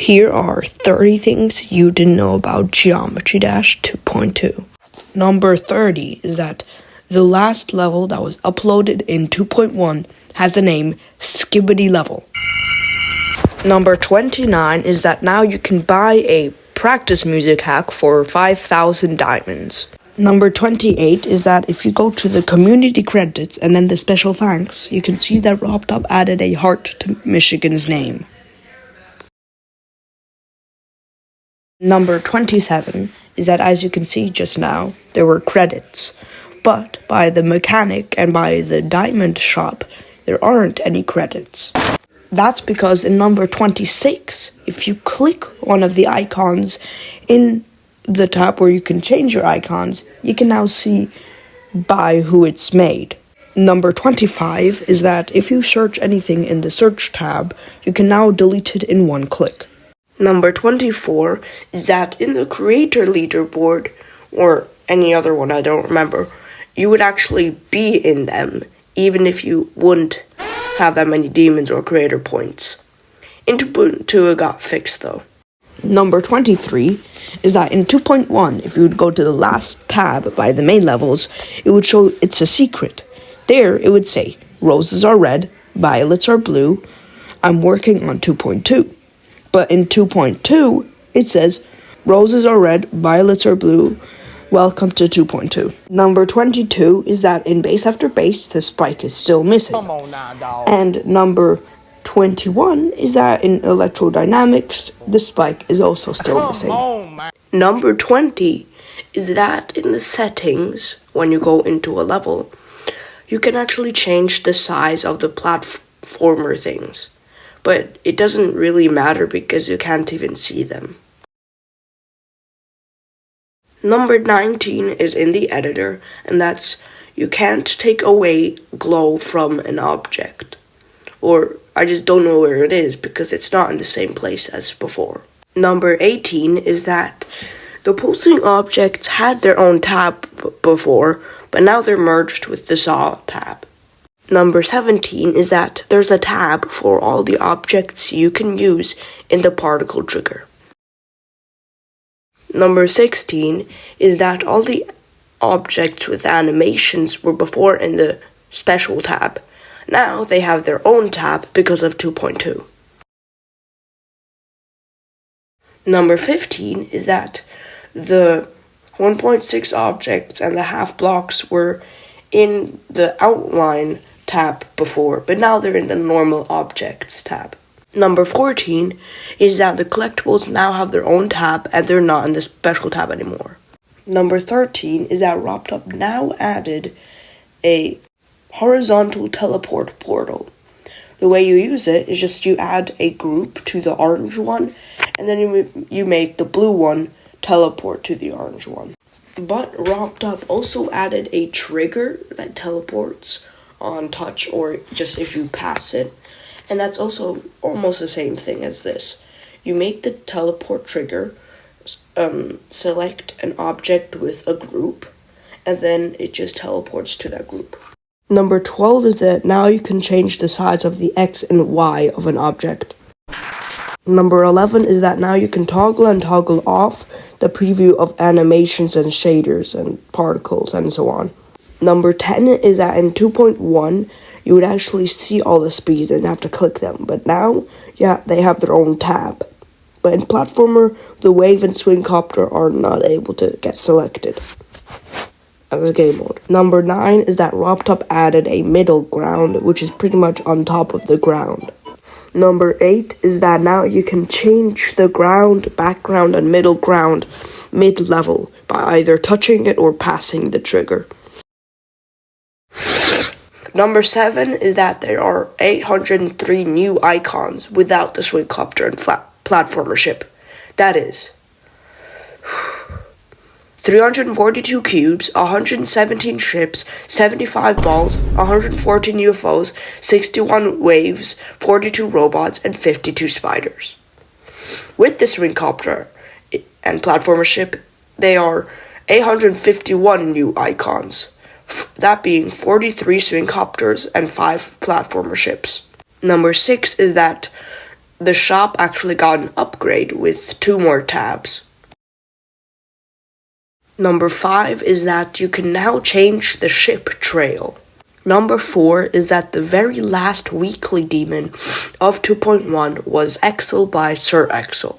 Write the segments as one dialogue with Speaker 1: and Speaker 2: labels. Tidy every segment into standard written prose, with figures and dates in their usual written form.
Speaker 1: Here are 30 things you didn't know about Geometry Dash 2.2. Number 30 is that the last level that was uploaded in 2.1 has the name Skibbity Level. Number 29 is that now you can buy a practice music hack for 5,000 diamonds. Number 28 is that if you go to the community credits and then the special thanks, you can see that RobTop added a heart to Michigan's name. Number 27 is that, as you can see just now, there were credits, but by the mechanic and by the diamond shop, there aren't any credits. That's because in number 26, if you click one of the icons in the tab where you can change your icons, you can now see by who it's made. Number 25 is that if you search anything in the search tab, you can now delete it in one click. Number 24 is that in the creator leaderboard, or any other one I don't remember, you would actually be in them, even if you wouldn't have that many demons or creator points. In 2.2 it got fixed though. Number 23 is that in 2.1, if you would go to the last tab by the main levels, it would show it's a secret. There it would say, roses are red, violets are blue, I'm working on 2.2. But in 2.2, it says, roses are red, violets are blue, welcome to 2.2. Number 22 is that in base after base, the spike is still missing.
Speaker 2: Come on now, dog.
Speaker 1: And number 21 is that in electrodynamics, the spike is also still missing. Number 20 is that in the settings, when you go into a level, you can actually change the size of the platformer things. But it doesn't really matter because you can't even see them. Number 19 is in the editor, and that's you can't take away glow from an object. Or I just don't know where it is because it's not in the same place as before. Number 18 is that the pulsing objects had their own tab before, but now they're merged with the saw tab. Number 17 is that there's a tab for all the objects you can use in the particle trigger. Number 16 is that all the objects with animations were before in the special tab. Now they have their own tab because of 2.2. Number 15 is that the 1.6 objects and the half blocks were in the outline tab before, but now they're in the normal objects tab. Number 14 is that the collectibles now have their own tab and they're not in the special tab anymore. Number 13 is that RobTop now added a horizontal teleport portal. The way you use it is just you add a group to the orange one, and then you make the blue one teleport to the orange one. But RobTop also added a trigger that teleports on touch or just if you pass it. And that's also almost the same thing as this. You make the teleport trigger, select an object with a group, and then it just teleports to that group. Number 12 is that now you can change the size of the X and Y of an object. Number 11 is that now you can toggle and toggle off the preview of animations and shaders and particles and so on. Number 10 is that in 2.1, you would actually see all the speeds and have to click them. But now, they have their own tab. But in platformer, the wave and swing copter are not able to get selected as a game mode. Number 9 is that RobTop added a middle ground, which is pretty much on top of the ground. Number 8 is that now you can change the ground, background, and middle ground mid-level by either touching it or passing the trigger. Number 7 is that there are 803 new icons without the swingcopter and platformer ship. That is 342 cubes, 117 ships, 75 balls, 114 UFOs, 61 waves, 42 robots, and 52 spiders. With the swingcopter and platformer ship, they are 851 new icons. That being 43 swingcopters and 5 platformer ships. Number 6 is that the shop actually got an upgrade with 2 more tabs. Number 5 is that you can now change the ship trail. Number 4 is that the very last weekly demon of 2.1 was Exel by Sir Exel.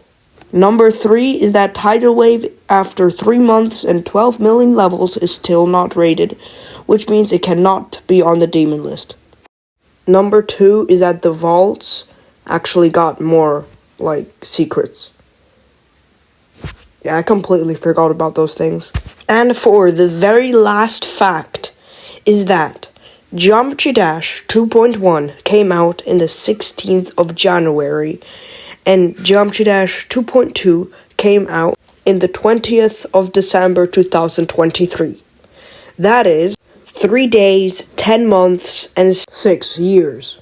Speaker 1: Number 3 is that Tidal Wave after 3 months and 12 million levels is still not rated, which means it cannot be on the demon list. Number 2 is that the vaults actually got more, secrets. Yeah, I completely forgot about those things. And for the very last fact is that Geometry Dash 2.1 came out in the 16th of January, and Geometry Dash 2.2 came out in the 20th of December 2023. That is 3 days, 10 months, and 6 years.